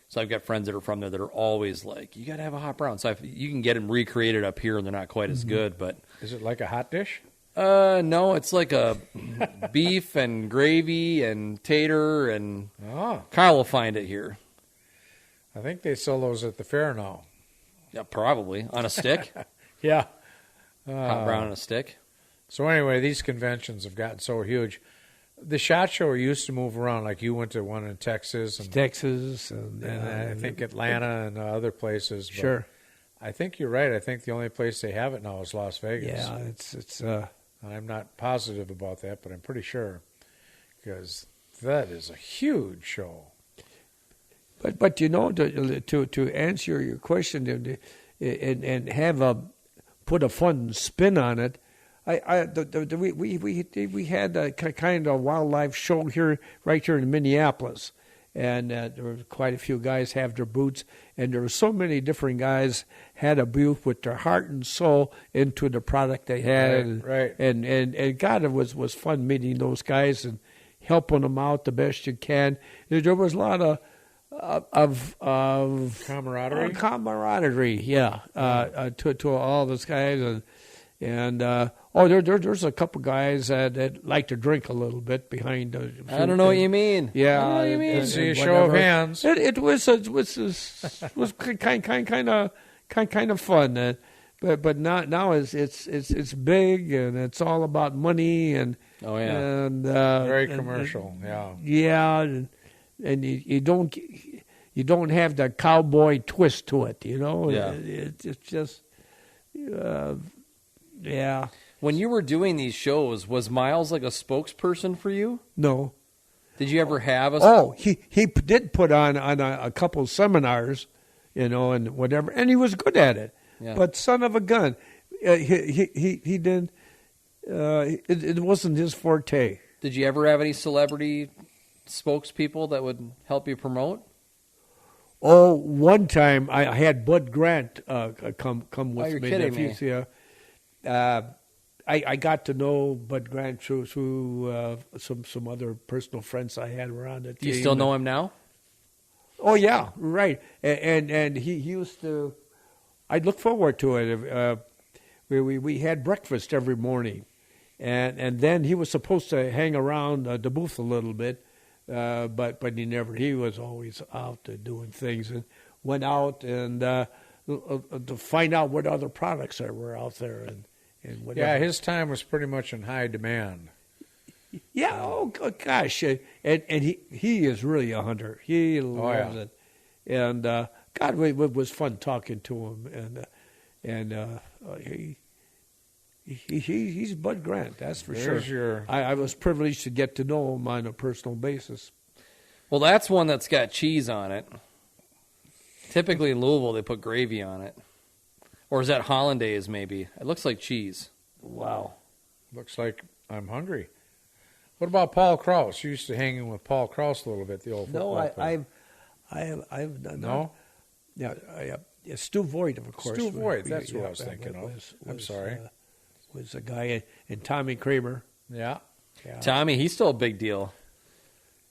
So I've got friends that are from there that are always like, "You got to have a hot brown." So you can get them recreated up here, and they're not quite as good. But Is it like a hot dish? no, it's like a beef and gravy and tater, and Oh, Kyle will find it here. I think they sell those at the fair now. Yeah, probably on a stick. Yeah. Hot brown on a stick. So anyway, these conventions have gotten so huge. The SHOT Show used to move around, like you went to one in Texas and Texas and I think Atlanta and other places. But Sure. I think you're right. I think the only place they have it now is Las Vegas. Yeah, it's I'm not positive about that, but I'm pretty sure because that is a huge show. But you know, to answer your question and have put a fun spin on it, we had a kind of wildlife show right here in Minneapolis, and there were quite a few guys have their booths, and there were so many different guys had a booth with their heart and soul into the product they had, Right. And God, it was fun meeting those guys and helping them out the best you can. There was a lot of Camaraderie? camaraderie, yeah, to all those guys, there's a couple guys that like to drink a little bit behind. I don't know what you mean. Yeah, I don't know what you mean. Let's see a show of hands. It was kind of fun, but now it's big and it's all about money and Oh yeah. and Very and- commercial, yeah. yeah, and you don't have the cowboy twist to it, you know. Yeah. It's just yeah. When you were doing these shows, was Miles like a spokesperson for you? No. Did you ever have a? Oh, he did put on a couple seminars, you know, and whatever, and he was good at it. Yeah. But son of a gun, he didn't. It wasn't his forte. Did you ever have any celebrity spokespeople that would help you promote? Oh, one time I had Bud Grant come with you're me. kidding If you me. see, I got to know Bud Grant through some other personal friends I had around at Do you the still know him now? Oh yeah, right. And he used to. I'd look forward to it. We had breakfast every morning, and then he was supposed to hang around the booth a little bit, but he never. He was always out doing things and went out and to find out what other products there were out there and whatever. Yeah, his time was pretty much in high demand. Yeah. Oh gosh, and he is really a hunter. He loves it, and God, it was fun talking to him, and he's Bud Grant, that's for There's sure. your- I was privileged to get to know him on a personal basis. Well, that's one that's got cheese on it. Typically in Louisville, they put gravy on it. Or is that hollandaise, maybe? It looks like cheese. Wow. Looks like I'm hungry. What about Paul Krause? You used to hang in with Paul Krause a little bit, the old football No, player. I've done No? Yeah, Stu Voigt, of course. Stu Voigt, that's who I was thinking of. I'm sorry. Was a guy, and Tommy Kramer. Yeah. Tommy, he's still a big deal.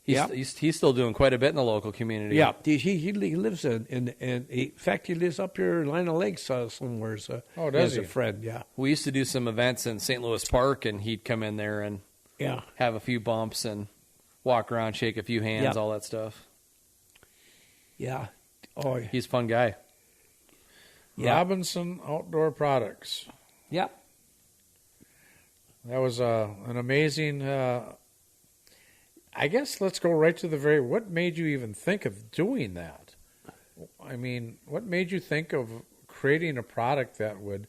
He's still doing quite a bit in the local community. Yeah, he lives in fact, he lives up here in Lina Lakes somewhere. So oh, does he? he? A friend, yeah. We used to do some events in St. Louis Park, and he'd come in there and have a few bumps and walk around, shake a few hands, all that stuff. Yeah. Oh, he's a fun guy. Yeah. Robinson Outdoor Products. Yeah. That was an amazing. I guess let's go right to the very. What made you even think of doing that? I mean, what made you think of creating a product that would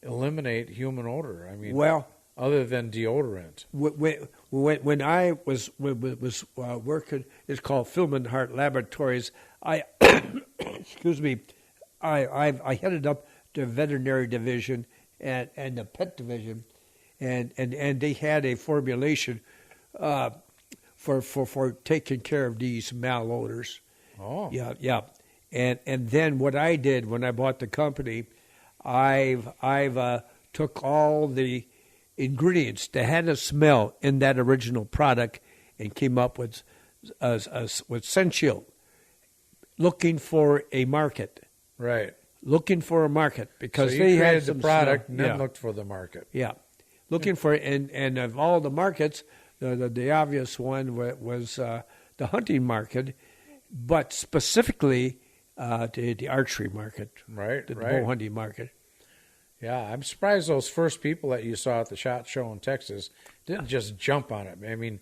eliminate human odor? I mean, well, other than deodorant. When I was working, it's called Filmenhart Laboratories. I excuse me, I headed up the veterinary division and the pet division, and they had a formulation for taking care of these malodors. Oh, yeah. And then what I did when I bought the company, I've took all the ingredients that had a smell in that original product and came up with Scent Shield, looking for a market. right. Looking for a market because So they you had created the some product smell. and then looked for the market. Yeah, looking for and of all the markets, the obvious one was the hunting market, but specifically the archery market, Right, the right. bow hunting market. Yeah, I'm surprised those first people that you saw at the SHOT Show in Texas didn't just jump on it. I mean,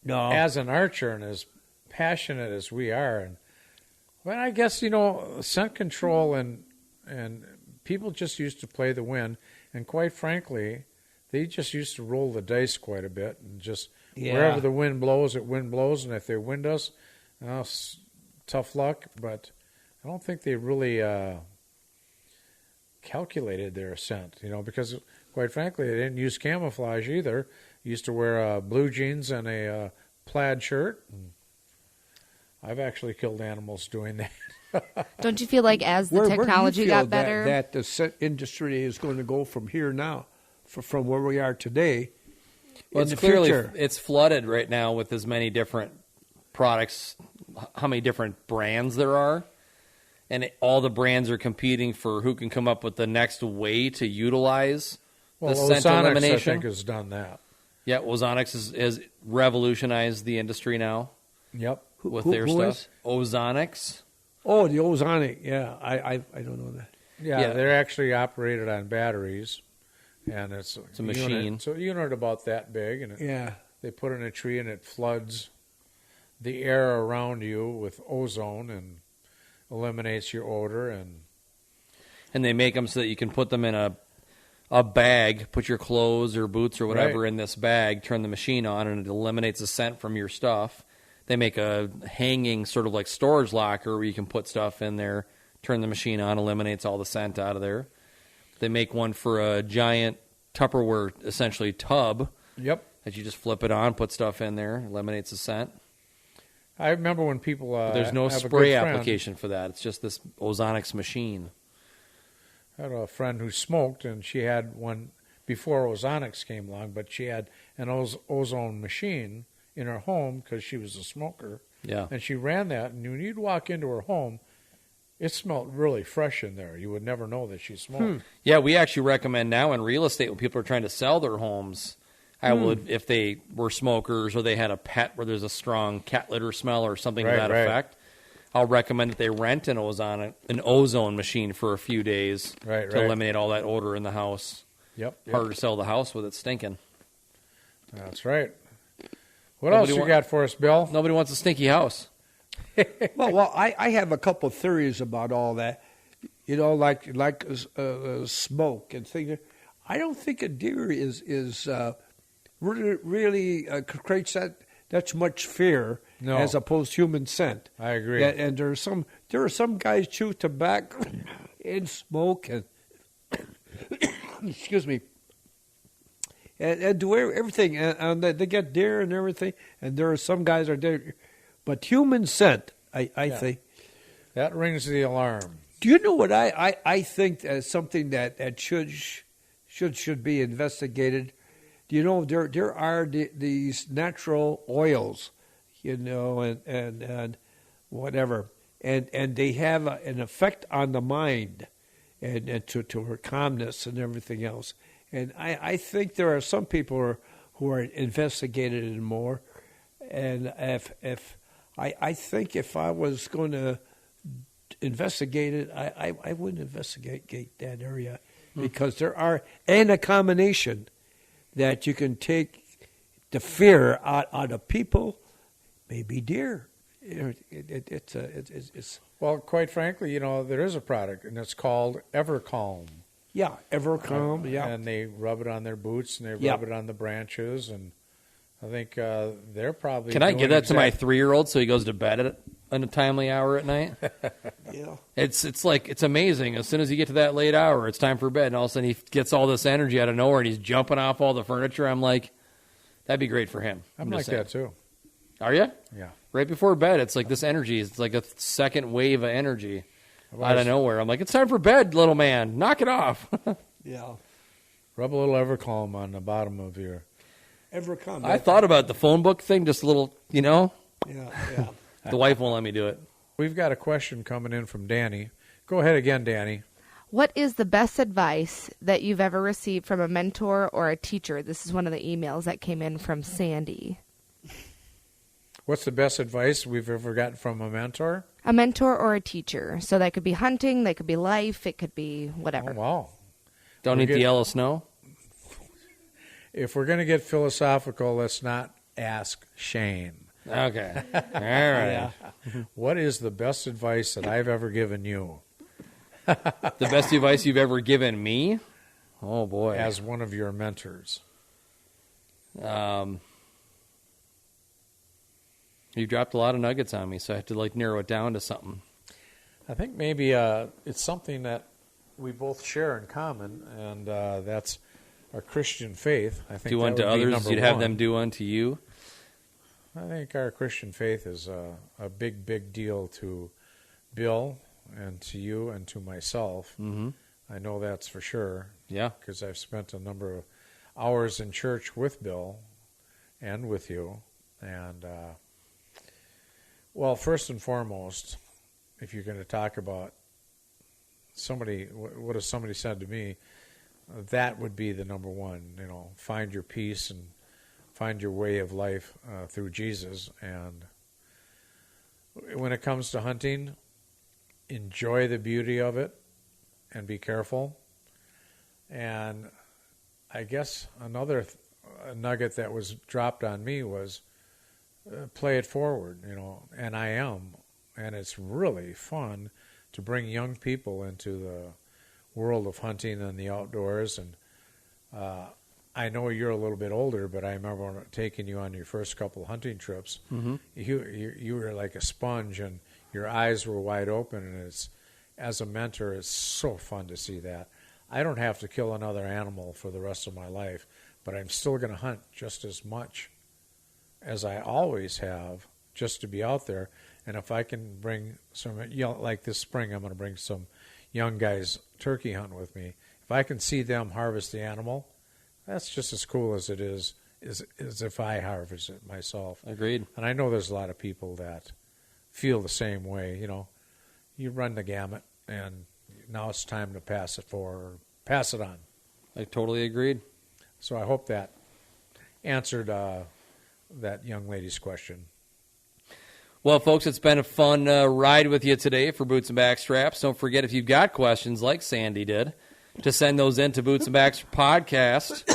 No, as an archer and as passionate as we are, and well, I guess scent control and people just used to play the wind, and quite frankly, they just used to roll the dice quite a bit and just wherever the wind blows, and if they wind us, tough luck. But I don't think they really calculated their scent, because quite frankly, they didn't use camouflage either. Used to wear blue jeans and a plaid shirt. I've actually killed animals doing that. Don't you feel like as the technology got better? that the scent industry is going to go from here now, from where we are today. Well, in it's the clearly future. it's flooded right now with as many different products, how many different brands there are, and all the brands are competing for who can come up with the next way to utilize Well, the scent Ozonics, elimination. I think, has done that. Yeah, Ozonics has revolutionized the industry now Yep. with Who- their who stuff. is? Ozonics. Oh, the ozonic. Yeah, I don't know that. Yeah, they're actually operated on batteries, and it's a machine. So a unit about that big, and Yeah. they put it in a tree, and it floods the air around you with ozone and eliminates your odor. And they make them so that you can put them in a bag, put your clothes or boots or whatever Right. in this bag, turn the machine on, and it eliminates the scent from your stuff. They make a hanging sort of like storage locker where you can put stuff in there, turn the machine on, eliminates all the scent out of there. They make one for a giant Tupperware, essentially tub, Yep. that you just flip it on, put stuff in there, eliminates the scent. I remember when people. But there's no have a good spray friend- application for that. It's just this Ozonics machine. I had a friend who smoked, and she had one before Ozonics came along, but she had an ozone machine in her home because she was a smoker. Yeah. And she ran that, and when you'd walk into her home, it smelled really fresh in there. You would never know that she smoked. Yeah, we actually recommend now in real estate when people are trying to sell their homes, I would, if they were smokers or they had a pet where there's a strong cat litter smell or something to Right, that right. effect, I'll recommend that they rent an ozone machine for a few days Right, to right. eliminate all that odor in the house. Yep. Harder to sell the house with it stinking. That's right. What Nobody else you wa- got for us, Bill? Nobody wants a stinky house. Well, I have a couple theories about all that. Like smoke and things. I don't think a deer is really creates that much fear No. as opposed to human scent. I agree. And there are some guys chew tobacco and smoke and excuse me. And do everything, and they get deer and everything, and there are some guys are there, but human scent, I think. That rings the alarm. Do you know what I think as something that should be investigated? Do you know there are these natural oils, and whatever, and they have an effect on the mind, and to her calmness and everything else. And I think there are some people who are investigated in more, and if I think if I was going to investigate it, I wouldn't investigate that area, because there are, and a combination that you can take the fear out of people, maybe deer. It's Well, quite frankly, there is a product, and it's called Evercalm. yeah, Evercalm, yeah. And they rub it on their boots, and they Yeah. rub it on the branches, and I think they're probably. Can I give doing that to my 3-year-old so he goes to bed at a timely hour at night? Yeah. It's amazing. As soon as you get to that late hour, it's time for bed, and all of a sudden he gets all this energy out of nowhere, and he's jumping off all the furniture. I'm like, that'd be great for him. I'm just like saying. that too. Are you? Yeah. Right before bed, it's like this energy. It's like a second wave of energy out of nowhere. I'm like, it's time for bed, little man. Knock it off. Yeah. Rub a little Evercalm on the bottom of your. Evercalm. I thought about the phone book thing, just a little, Yeah. The wife won't let me do it. We've got a question coming in from Danny. Go ahead again, Danny. What is the best advice that you've ever received from a mentor or a teacher? This is one of the emails that came in from Sandy. What's the best advice we've ever gotten from a mentor? A mentor or a teacher. So that could be hunting, that could be life, it could be whatever. Oh, wow. Don't We'll eat the get- yellow snow. If we're going to get philosophical, let's not ask Shane. Okay. All right. What is the best advice that I've ever given you The best advice you've ever given me? Oh, boy. as one of your mentors? You dropped a lot of nuggets on me, so I have to narrow it down to something. I think maybe it's something that we both share in common, and that's our Christian faith. I think Do that unto would be others, number you'd have one. them do unto you. I think our Christian faith is a big, big deal to Bill and to you and to myself. Mm-hmm. I know that's for sure Yeah. because I've spent a number of hours in church with Bill and with you. And, well, first and foremost, if you're going to talk about somebody, what has somebody said to me, that would be the number one, find your peace and find your way of life through Jesus. And when it comes to hunting, enjoy the beauty of it and be careful. And I guess another nugget that was dropped on me was play it forward, and I am. And it's really fun to bring young people into the world of hunting and the outdoors. And I know you're a little bit older, but I remember taking you on your first couple hunting trips. Mm-hmm. You were like a sponge, and your eyes were wide open. And as a mentor, it's so fun to see that. I don't have to kill another animal for the rest of my life, but I'm still going to hunt just as much as I always have, just to be out there. And if I can bring some, like this spring, I'm going to bring some young guys turkey hunting with me. If I can see them harvest the animal, that's just as cool as it is as if I harvest it myself. Agreed. And I know there's a lot of people that feel the same way. You run the gamut, and now it's time to pass it on. I totally agreed. So I hope that answered that young lady's question. Well, folks, it's been a fun ride with you today for Boots and Backstraps. Don't forget, if you've got questions like Sandy did, to send those in to Boots and Backs Podcast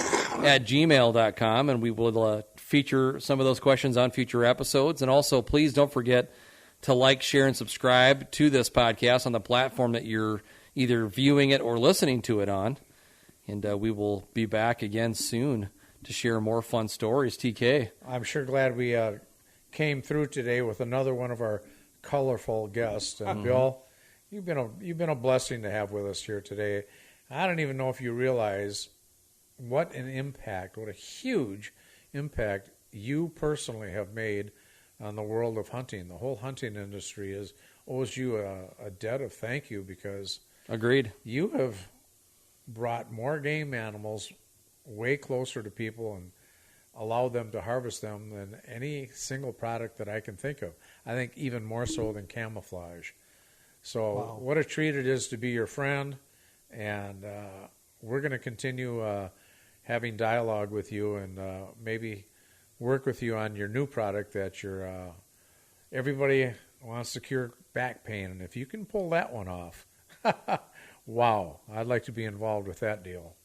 at gmail.com, and we will feature some of those questions on future episodes. And also, please don't forget to like, share, and subscribe to this podcast on the platform that you're either viewing it or listening to it on. And we will be back again soon to share more fun stories. TK. I'm sure glad we came through today with another one of our colorful guests. And Bill, you've been a blessing to have with us here today. I don't even know if you realize what a huge impact you personally have made on the world of hunting. The whole hunting industry owes you a debt of thank you, because Agreed. you have brought more game animals way closer to people and allowed them to harvest them than any single product that I can think of. I think even more so than camouflage. So what a treat it is to be your friend, and we're going to continue having dialogue with you, and maybe work with you on your new product that everybody wants to cure back pain, and if you can pull that one off, wow, I'd like to be involved with that deal.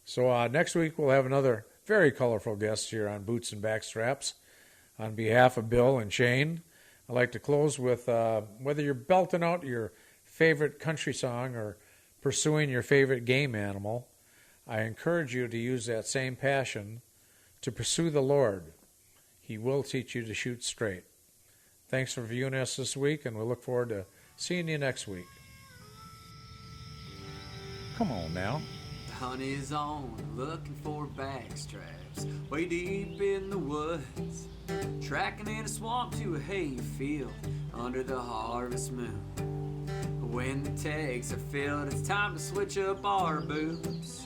So next week we'll have another very colorful guest here on Boots and Backstraps. On behalf of Bill and Shane, I'd like to close with whether you're belting out your favorite country song or pursuing your favorite game animal, I encourage you to use that same passion to pursue the Lord. He will teach you to shoot straight. Thanks for viewing us this week, and we look forward to seeing you next week. Come on now. The hunt is on, looking for backstraps, way deep in the woods, tracking in a swamp to a hay field under the harvest moon. When the tags are filled, it's time to switch up our boots.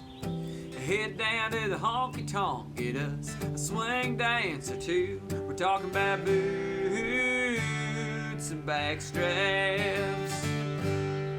Head down to the honky tonk, get us a swing dance or two. We're talking about boots and backstraps.